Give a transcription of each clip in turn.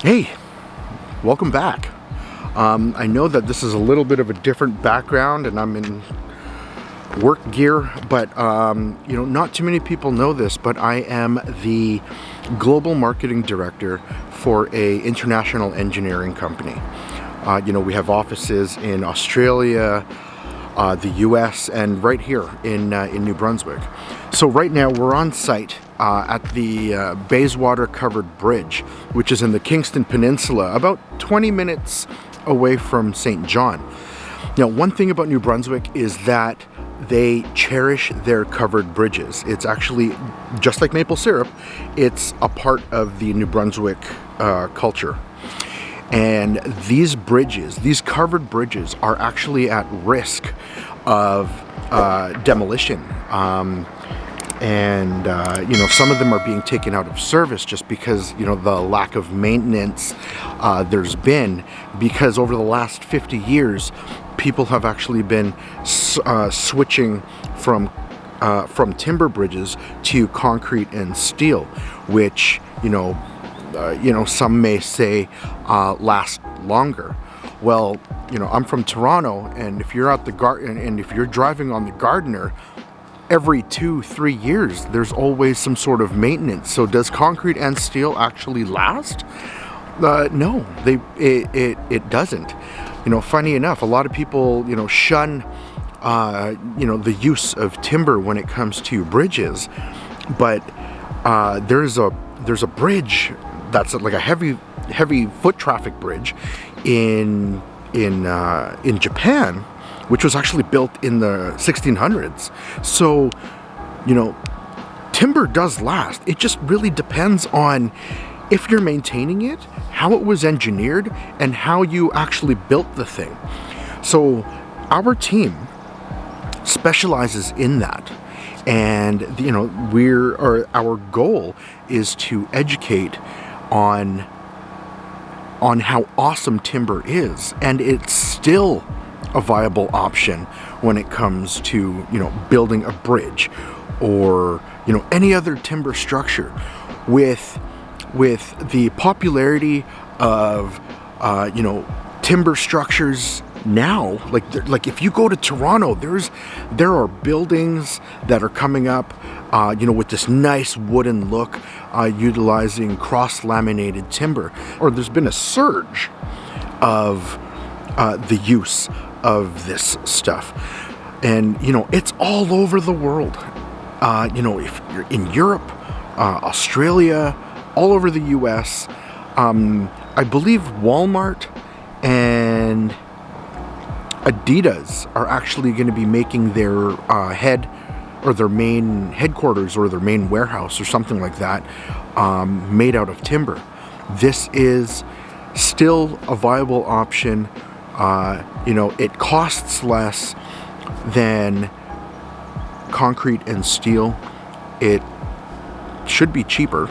Hey, welcome back. I know that this is a little bit of a different background and I'm in work gear, but not too many people know this, but I am the global marketing director for a international engineering company. We have offices in Australia, the US, and right here in New Brunswick. So right now we're on site at the Bayswater covered bridge, which is in the Kingston Peninsula, about 20 minutes away from St. John. Now, one thing about New Brunswick is that they cherish their covered bridges. It's actually, just like maple syrup, it's a part of the New Brunswick culture. And these bridges, these covered bridges, are actually at risk of demolition. Some of them are being taken out of service just because, the lack of maintenance there's been, because over the last 50 years, people have actually been switching from timber bridges to concrete and steel, which, some may say last longer. Well, I'm from Toronto, and if you're at the and if you're driving on the Gardiner, every 2-3 years there's always some sort of maintenance. So does concrete and steel actually last? No, it doesn't. Funny enough, a lot of people shun the use of timber when it comes to bridges, but there's a bridge that's like a heavy foot traffic bridge in Japan, which was actually built in the 1600s. So, timber does last. It just really depends on if you're maintaining it, how it was engineered, and how you actually built the thing. So our team specializes in that. And, our goal is to educate on how awesome timber is. And it's still a viable option when it comes to building a bridge or any other timber structure. With the popularity of timber structures now, like if you go to Toronto, there are buildings that are coming up with this nice wooden look, utilizing cross-laminated timber. Or there's been a surge of the use of this stuff, and it's all over the world. If you're in Europe, Australia, all over the US, I believe Walmart and Adidas are actually going to be making their their main headquarters or their main warehouse or something like that made out of timber. This is still a viable option. It costs less than concrete and steel. It should be cheaper,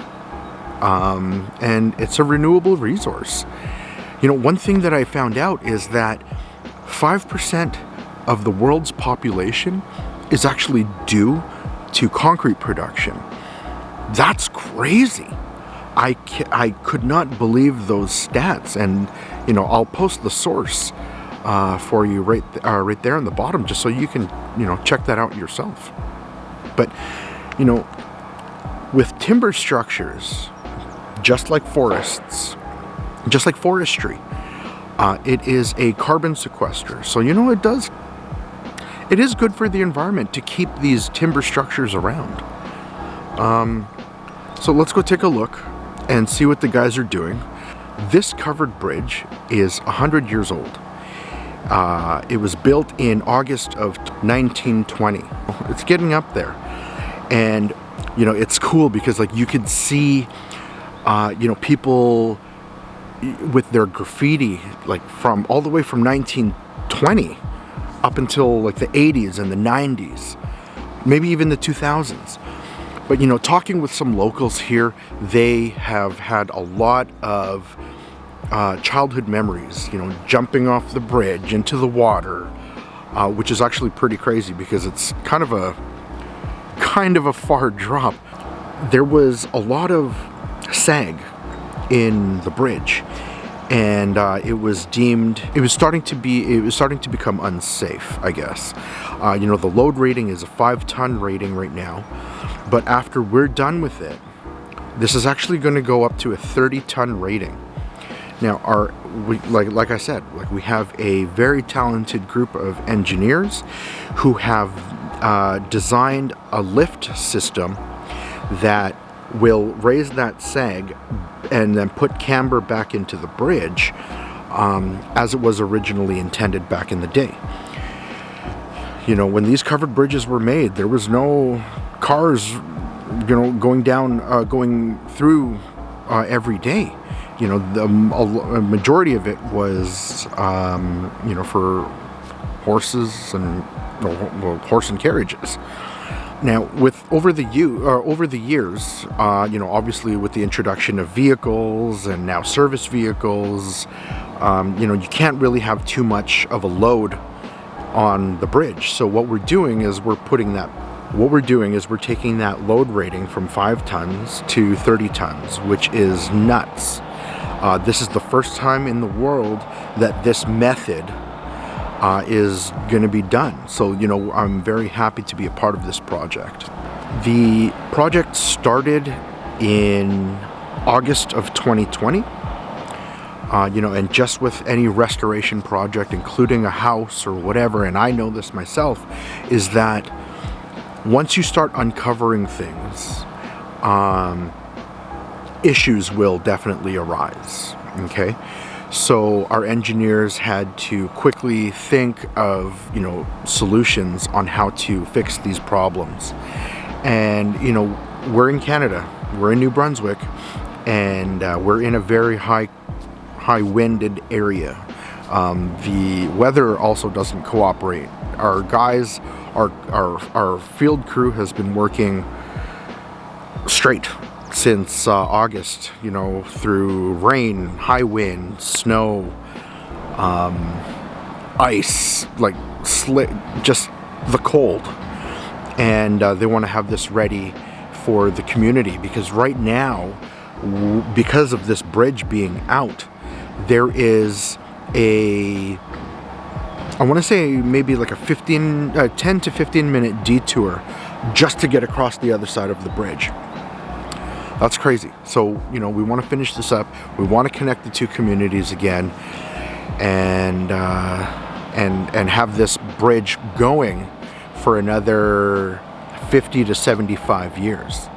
and it's a renewable resource. One thing that I found out is that 5% of the world's population is actually due to concrete production. That's crazy. I could not believe those stats, and I'll post the source for you right there on the bottom, just so you can check that out yourself. But with timber structures, just like forests, just like forestry, it is a carbon sequester. So it is good for the environment to keep these timber structures around. So let's go take a look and see what the guys are doing. This covered bridge is 100 years old. It was built in August of 1920. It's getting up there. And, it's cool because you could see, people with their graffiti, from all the way from 1920 up until the 80s and the 90s, maybe even the 2000s. But, talking with some locals here, they have had a lot of childhood memories, jumping off the bridge into the water, which is actually pretty crazy because it's kind of a far drop. There was a lot of sag in the bridge, and it was starting to become unsafe, I guess. The load rating is a 5-ton rating right now, but after we're done with it, this is actually going to go up to a 30-ton rating. Now, like I said, we have a very talented group of engineers who have designed a lift system that will raise that sag and then put camber back into the bridge as it was originally intended back in the day. When these covered bridges were made, there was no cars going through every day. The majority of it was for horses and horse and carriages. Now, over the years, obviously with the introduction of vehicles and now service vehicles, you can't really have too much of a load on the bridge. So what we're doing is we're taking that load rating from 5 tons to 30 tons, which is nuts. This is the first time in the world that this method is going to be done. So, I'm very happy to be a part of this project. The project started in August of 2020. And just with any restoration project, including a house or whatever, and I know this myself, is that once you start uncovering things, issues will definitely arise, okay? So our engineers had to quickly think of, solutions on how to fix these problems. And, we're in Canada, we're in New Brunswick, and we're in a very high-winded area. The weather also doesn't cooperate. Our guys, our field crew has been working straight since August, through rain, high wind, snow, ice, just the cold. And they want to have this ready for the community, because right now, because of this bridge being out, there is I want to say maybe like a 10 to 15 minute detour just to get across the other side of the bridge. That's crazy. So, we want to finish this up. We want to connect the two communities again, and have this bridge going for another 50 to 75 years.